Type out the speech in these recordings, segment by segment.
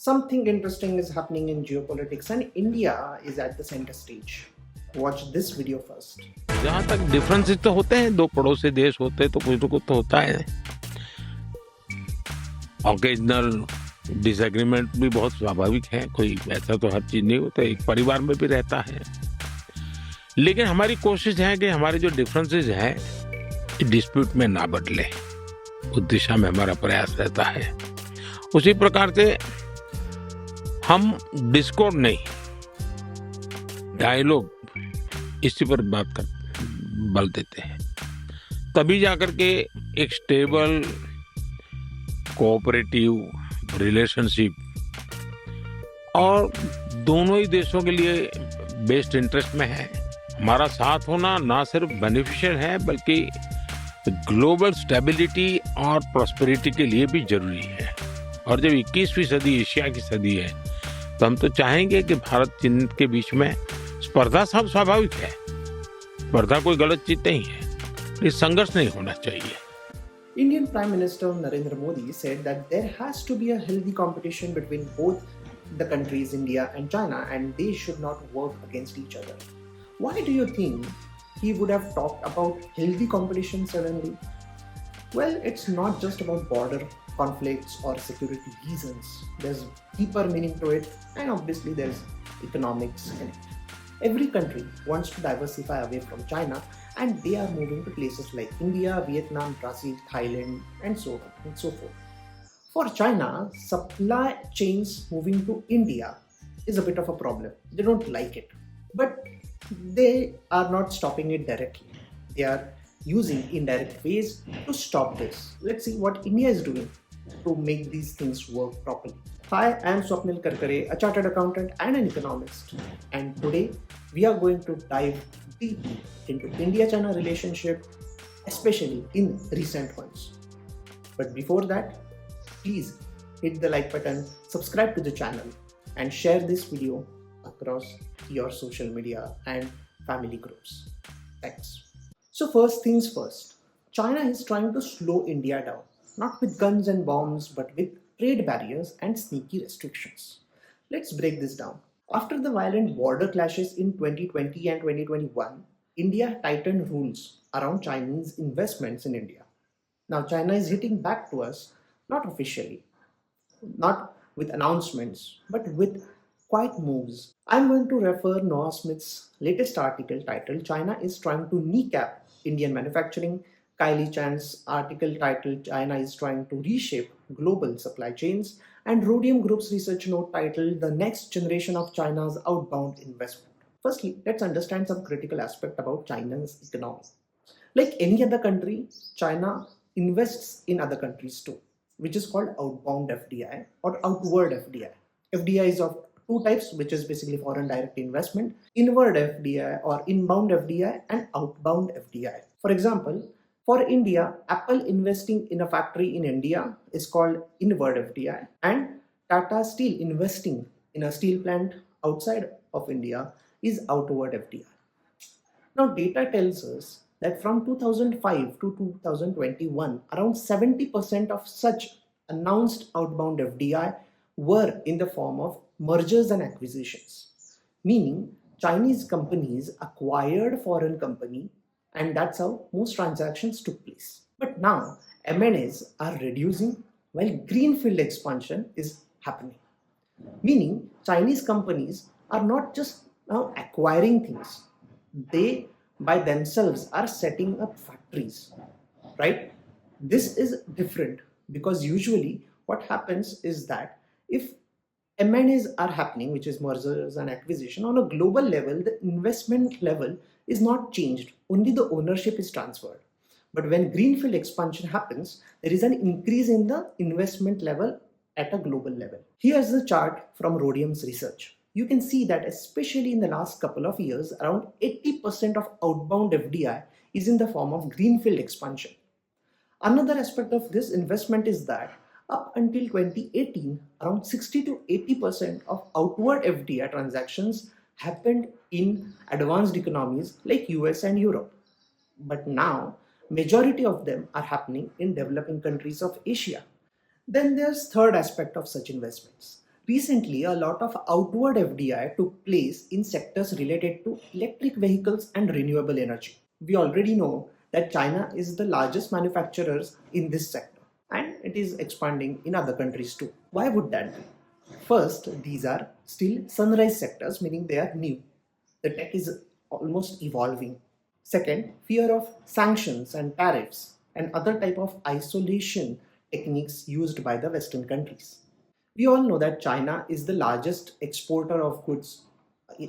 Something interesting is happening in geopolitics and India is at the center stage. Watch this video first. जहाँ तक differences तो होते हैं, दो पड़ोसी देश होते तो कुछ ना कुछ तो होता है। ऑकेजनल डिसएग्रीमेंट भी बहुत स्वाभाविक है, कोई ऐसा तो हर चीज नहीं होता, एक परिवार में भी रहता है। लेकिन हमारी कोशिश है कि हमारे जो डिफरेंसेस हैं डिस्प्यूट में ना बदले, उस दिशा में हमारा प्रयास रहता है। उसी प्रकार से हम डिस्कॉर्ड नहीं, डायलॉग, इसी पर बात कर बल देते हैं, तभी जाकर के एक स्टेबल कोऑपरेटिव रिलेशनशिप और दोनों ही देशों के लिए बेस्ट इंटरेस्ट में है। हमारा साथ होना ना सिर्फ बेनिफिशियल है बल्कि ग्लोबल स्टेबिलिटी और प्रॉस्पेरिटी के लिए भी जरूरी है। और जब 21वीं सदी एशिया की सदी है तो हम तो चाहेंगे कि भारत चीन के बीच में स्पर्धा सब स्वाभाविक है, स्पर्धा कोई गलत चीज नहीं है, ये संघर्ष नहीं होना चाहिए। Indian Prime Minister Narendra Modi said that there has to be a healthy competition between both the countries, India and China, and they should not work against each other. Why do you think he would have talked about healthy competition suddenly? Well, it's not just about border conflicts or security reasons. There's deeper meaning to it, and obviously there's economics in it. Every country wants to diversify away from China, and they are moving to places like India, Vietnam, Brazil, Thailand, and so on and so forth. For China, supply chains moving to India is a bit of a problem. They don't like it, but they are not stopping it directly. They are using indirect ways to stop this. Let's see what India is doing to make these things work properly. Hi, I am Swapnil Karkare, a chartered accountant and an economist, and today we are going to dive deeply into India-China relationship, especially in recent ones. But before that, please hit the like button, subscribe to the channel, and share this video across your social media and family groups. Thanks. So first things first, China is trying to slow India down, not with guns and bombs, but with trade barriers and sneaky restrictions. Let's break this down. After the violent border clashes in 2020 and 2021, India tightened rules around Chinese investments in India. Now China is hitting back to us, not officially, not with announcements, but with quiet moves. I'm going to refer Noah Smith's latest article titled China is trying to kneecap Indian manufacturing, Kylie Chan's article titled China is trying to reshape global supply chains, and Rhodium Group's research note titled The Next Generation of China's Outbound Investment. Firstly, let's understand some critical aspect about China's economy. Like any other country, China invests in other countries too, which is called outbound FDI or outward FDI. FDI is of two types, which is basically foreign direct investment, inward FDI or inbound FDI and outbound FDI. For example, for India, Apple investing in a factory in India is called inward FDI, and Tata Steel investing in a steel plant outside of India is outward FDI. Now, data tells us that from 2005 to 2021, around 70% of such announced outbound FDI were in the form of mergers and acquisitions, meaning Chinese companies acquired foreign company, and that's how most transactions took place. But now M&As are reducing while greenfield expansion is happening, meaning Chinese companies are not just now acquiring things, they by themselves are setting up factories, right? This is different because usually what happens is that if M&As are happening, which is mergers and acquisition, on a global level, the investment level is not changed, only the ownership is transferred. But when greenfield expansion happens, there is an increase in the investment level at a global level. Here's the chart from Rhodium's research. You can see that especially in the last couple of years, around 80% of outbound FDI is in the form of greenfield expansion. Another aspect of this investment is that up until 2018, around 60 to 80% of outward FDI transactions happened in advanced economies like US and Europe. But now, majority of them are happening in developing countries of Asia. Then there's third aspect of such investments. Recently, a lot of outward FDI took place in sectors related to electric vehicles and renewable energy. We already know that China is the largest manufacturers in this sector and it is expanding in other countries too. Why would that be? First, these are still sunrise sectors, meaning they are new. The tech is almost evolving. Second, fear of sanctions and tariffs and other type of isolation techniques used by the Western countries. We all know that China is the largest exporter of goods,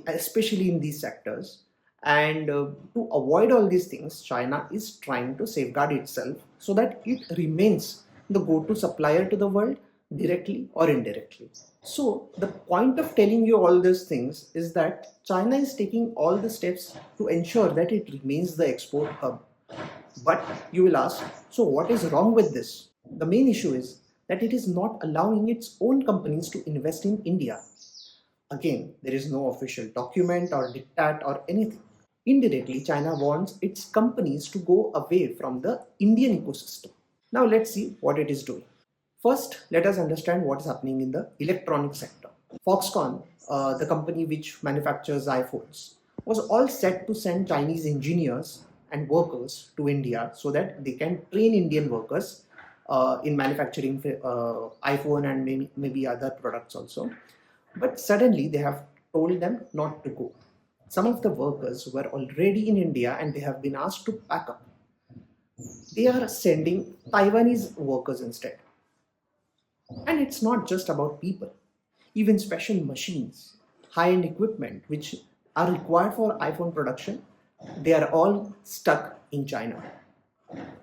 especially in these sectors. And to avoid all these things, China is trying to safeguard itself so that it remains the go to supplier to the world directly or indirectly. So, the point of telling you all these things is that China is taking all the steps to ensure that it remains the export hub. But you will ask, so what is wrong with this? The main issue is that it is not allowing its own companies to invest in India. Again, there is no official document or diktat or anything. Indirectly, China wants its companies to go away from the Indian ecosystem. Now, let's see what it is doing. First, let us understand what is happening in the electronic sector. Foxconn, the company which manufactures iPhones, was all set to send Chinese engineers and workers to India so that they can train Indian workers in manufacturing iPhone and maybe other products also. But suddenly they have told them not to go. Some of the workers were already in India and they have been asked to pack up. They are sending Taiwanese workers instead. And it's not just about people. Even special machines, high-end equipment which are required for iPhone production, they are all stuck in China.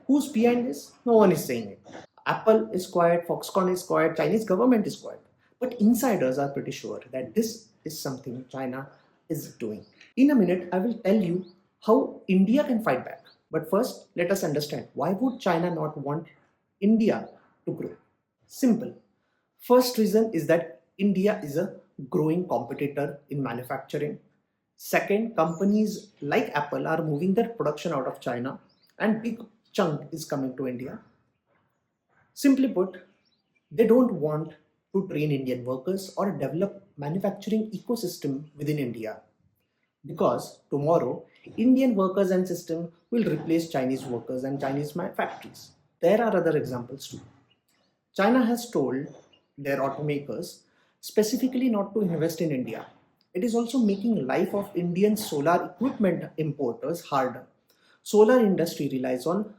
Who's behind this? No one is saying it. Apple is quiet, Foxconn is quiet, Chinese government is quiet. But insiders are pretty sure that this is something China is doing. In a minute, I will tell you how India can fight back. But first, let us understand why would China not want India to grow? Simple. First reason is that India is a growing competitor in manufacturing. Second, companies like Apple are moving their production out of China and big chunk is coming to India. Simply put, they don't want to train Indian workers or develop manufacturing ecosystem within India. Because tomorrow, Indian workers and system will replace Chinese workers and Chinese factories. There are other examples too. China has told their automakers specifically not to invest in India. It is also making life of Indian solar equipment importers harder. Solar industry relies on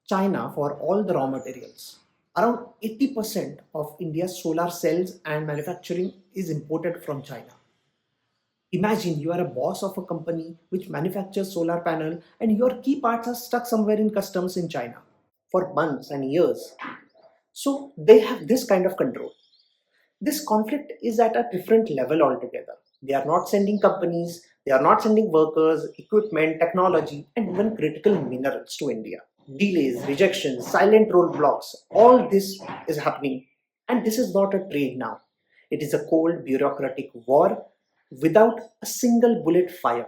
China for all the raw materials. Around 80% of India's solar cells and manufacturing is imported from China. Imagine you are a boss of a company which manufactures solar panel and your key parts are stuck somewhere in customs in China for months and years. So they have this kind of control. This conflict is at a different level altogether. They are not sending companies, they are not sending workers, equipment, technology, and even critical minerals to India. Delays, rejections, silent roadblocks, all this is happening. And this is not a trade now. It is a cold bureaucratic war without a single bullet fired.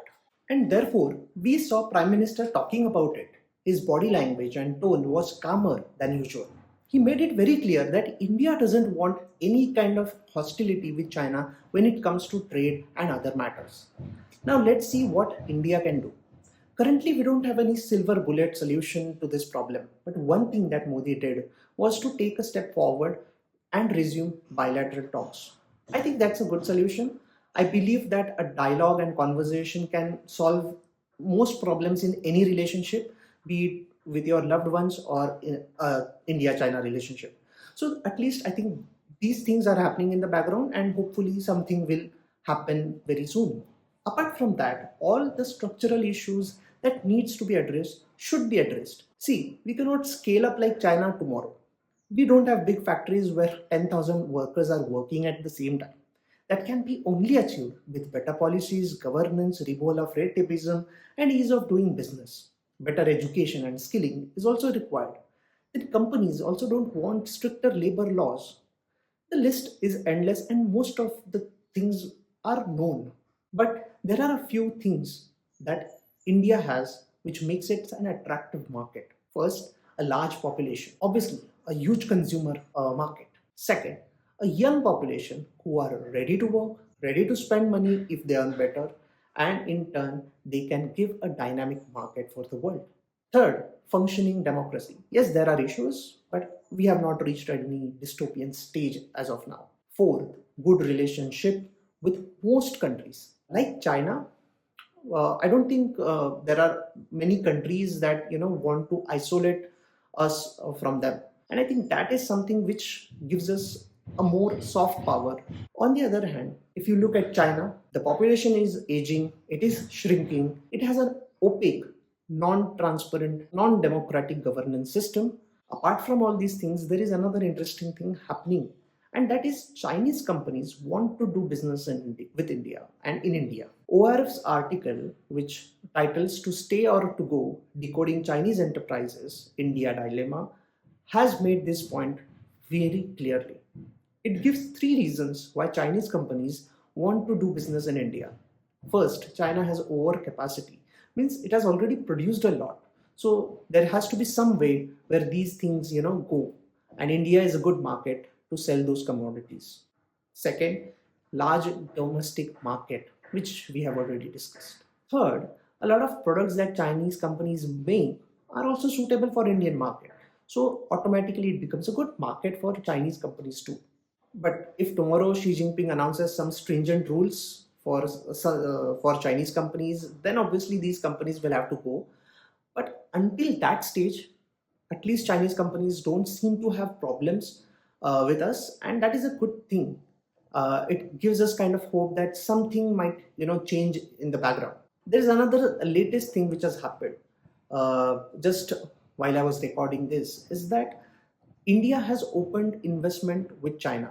And therefore, we saw Prime Minister talking about it. His body language and tone was calmer than usual. He made it very clear that India doesn't want any kind of hostility with China when it comes to trade and other matters. Now let's see what India can do. Currently, we don't have any silver bullet solution to this problem, but one thing that Modi did was to take a step forward and resume bilateral talks. I think that's a good solution. I believe that a dialogue and conversation can solve most problems in any relationship, be it with your loved ones or in India-China relationship. So at least I think these things are happening in the background and hopefully something will happen very soon. Apart from that, all the structural issues that needs to be addressed should be addressed. See, we cannot scale up like China tomorrow. We don't have big factories where 10,000 workers are working at the same time. That can be only achieved with better policies, governance, removal of red tapeism, and ease of doing business. Better education and skilling is also required. The companies also don't want stricter labor laws. The list is endless and most of the things are known. But there are a few things that India has which makes it an attractive market. First, a large population. Obviously, a huge consumer market. Second, A young population who are ready to work, ready to spend money if they earn better, and in turn, they can give a dynamic market for the world. Third, functioning democracy. Yes, there are issues, but we have not reached any dystopian stage as of now. Fourth, good relationship with most countries. Like China, I don't think there are many countries that want to isolate us from them, and I think that is something which gives us a more soft power. On the other hand, if you look at China, the population is aging, it is shrinking, it has an opaque, non-transparent, non-democratic governance system. Apart from all these things, there is another interesting thing happening, and that is Chinese companies want to do business with India and in India. ORF's article, which titles To Stay or to Go Decoding Chinese Enterprises India Dilemma, has made this point very clearly. It gives three reasons why Chinese companies want to do business in India. First, China has overcapacity, means it has already produced a lot. So there has to be some way where these things, go. And India is a good market to sell those commodities. Second, large domestic market, which we have already discussed. Third, a lot of products that Chinese companies make are also suitable for Indian market. So automatically it becomes a good market for Chinese companies too. But if tomorrow Xi Jinping announces some stringent rules for Chinese companies, then obviously these companies will have to go. But until that stage, at least Chinese companies don't seem to have problems with us, and that is a good thing. It gives us kind of hope that something might change in the background. There is another latest thing which has happened just while I was recording this, is that India has opened investment with China.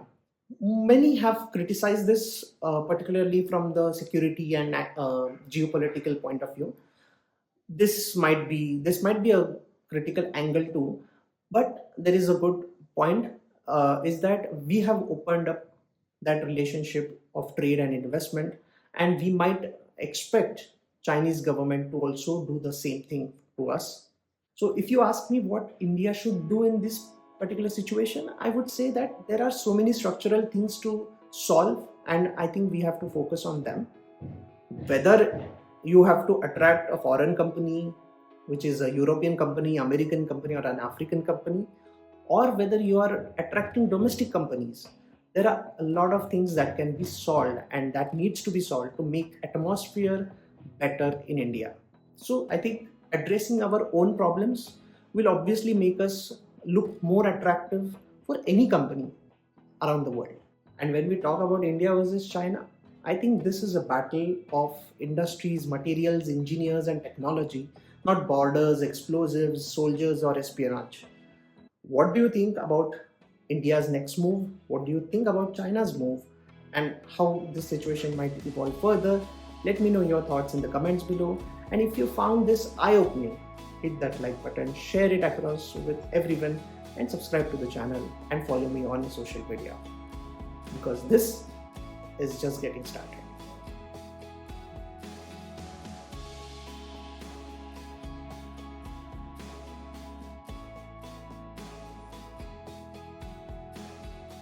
Many have criticized this, particularly from the security and geopolitical point of view. This might be a critical angle too, but there is a good point, is that we have opened up that relationship of trade and investment, and we might expect Chinese government to also do the same thing to us. So if you ask me what India should do in this particular situation, I would say that there are so many structural things to solve, and I think we have to focus on them. Whether you have to attract a foreign company, which is a European company, American company, or an African company, or whether you are attracting domestic companies, there are a lot of things that can be solved and that needs to be solved to make atmosphere better in India. So I think addressing our own problems will obviously make us look more attractive for any company around the world. And when we talk about India versus China, I think this is a battle of industries, materials, engineers, and technology, not borders, explosives, soldiers, or espionage. What do you think about India's next move? What do you think about China's move? And how this situation might evolve further? Let me know your thoughts in the comments below. And if you found this eye-opening, hit that like button, share it across with everyone, and subscribe to the channel and follow me on social media, because this is just getting started.